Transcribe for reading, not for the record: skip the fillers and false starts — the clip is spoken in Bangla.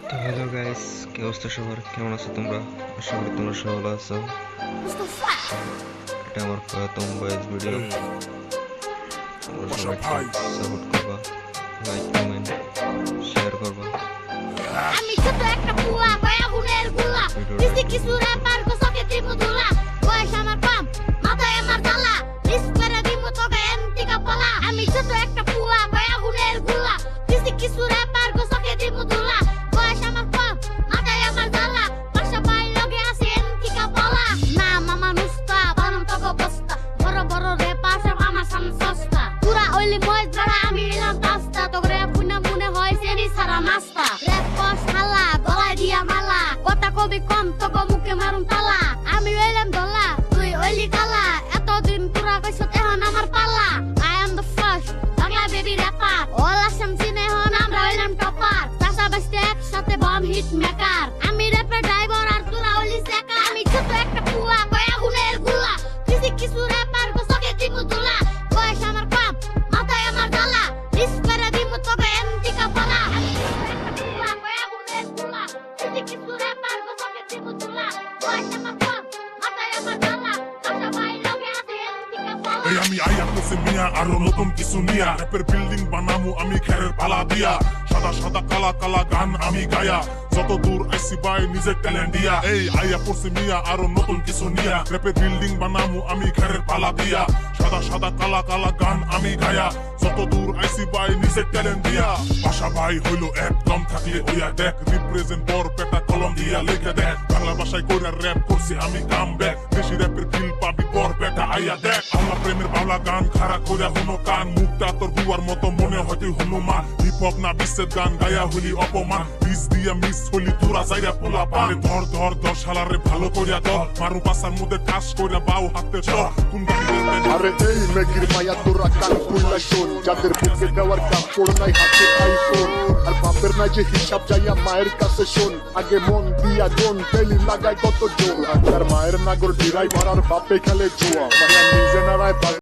তো হ্যালো গাইস, কি অবস্থা সবার? কেমন আছো তোমরা? আশা করি তোমরা সবাই ভালো আছো। এটা আমার প্রথম ভয়েস ভিডিও। তোমরা সবাই সাপোর্ট করবা, লাইক কমেন্ট শেয়ার করবা। আমি ছোট একটা পুয়া পায়া গুনের গুলা কিসি কিছু র্যাপার কো সকে দিমু ধুলা বয়স আমার কম মাথায় আমার জ্বালা লিস্ট করে দিমু তবে এমটি কাপালা আমি ছোট একটা পুয়া পায়া গুনের গুলা কিসি কিছু র্যাপার কো সকে দিমু ধুলা বয়স আমার কম মাথায় আমার জ্বালা পাশা ভাই লগে আছে এমটি কাপালা না মামা নুস্তা বানম তক বস্তা বড় বড় র্যাপার সব আমার সামনে সস্তা পুরা ওইলি মজ ধরা আমি এলাম পাস্তা তো রে পুনা মনে হয় সেরি সারা নাস্তা র্যাপ কস হালা গলায় দিয়া মালা কথা কবি কম তক মুখে মারুম তালা আমি রইলাম দলা তুই ওইলি কালা এতদিন পুরা কইছ এখন আমার পালা I am the first Bangla baby rapper all Assam সিনে হন আমরা হইলাম টপার চাষা বাসতে একসাথে বম হিট মেকার আমি র্যাপের ড্রাইভার আর তোরা ওইলি সেকা আমি ছোট একটা পুয়া কয়া গুনের গুলা কিসি কিছু র্যাপার কো সকে দিমু দুলা বয়স আমার কম মাথায় আমার জ্বালা লিস্ট করে দিমু তবে এমটি কাপালা আমি ছোট একটা পুয়া কয়া গুনের গুলা কিসি কিছু র্যাপার কো সকে দিমু দুলা বয়স আমার কম মাথায় আমার জ্বালা আশা ভাই লগে আছে এমটি কাপালা এই আমি আইয়া করছি মিয়া আরো নতুন কিছু নিয়া র্যাপের বিল্ডিং বানামু আমি খেরের পালা দিয়া সাদা সাদা কালা কালা গান আমি গায়া যত দূর আইসি বাই নিজের ট্যালেন্ট দিয়া এই আইয়া করছি মিয়া আরো নতুন কিছু নিয়া র্যাপের বিল্ডিং বানামু আমি খেরের পালা দিয়া সাদা সাদা কালা কালা গান আমি গায়া যত দূর আইসি বাই নিজের ট্যালেন্ট দিয়া ভাষা ভাই হইলো একদম থাকলে ওইয়া দেখ রিপ্রেজেন্ট বর পেটা কলম দিয়া লিখে দেখ বাংলা ভাষায় কইরা র্যাপ করছি আমি কাম ব্যাক দেশি র্যাপের ফিল পাবি বর পেটা আইয়া দেখ আল্লাহ প্রেমের বাংলা গান খাড়া কইরা হুনো কান মুখটা তোর বুয়ার মতো মনে হয়তো হনুমান হিপ হপ না বিশ্বের গান গায়া হইলি অপমান পিস দিয়া মিস হইলি তোরা যাইয়া পোলা পানে ধর ধর ধর শালারে ভালো কইরা ধর মারু পাশার মধ্যে টাস কইরা বাউ হাতে ধর কোন আরে এই মেঘের মায়া তোরা কান খুললা শোন যাদের বুকে দেওয়ার কাপড় নাই হাতে আইফোন আর বাপের নাই যে হিসাব যাইয়া মায়ের কাছে শোন আগে মন দিয়া জোন তেলি লাগায় কত জোর আর তার মায়ের নাগর ডিরাই মারার বাপে খেলে জুয়া মায়া নিজে নারায়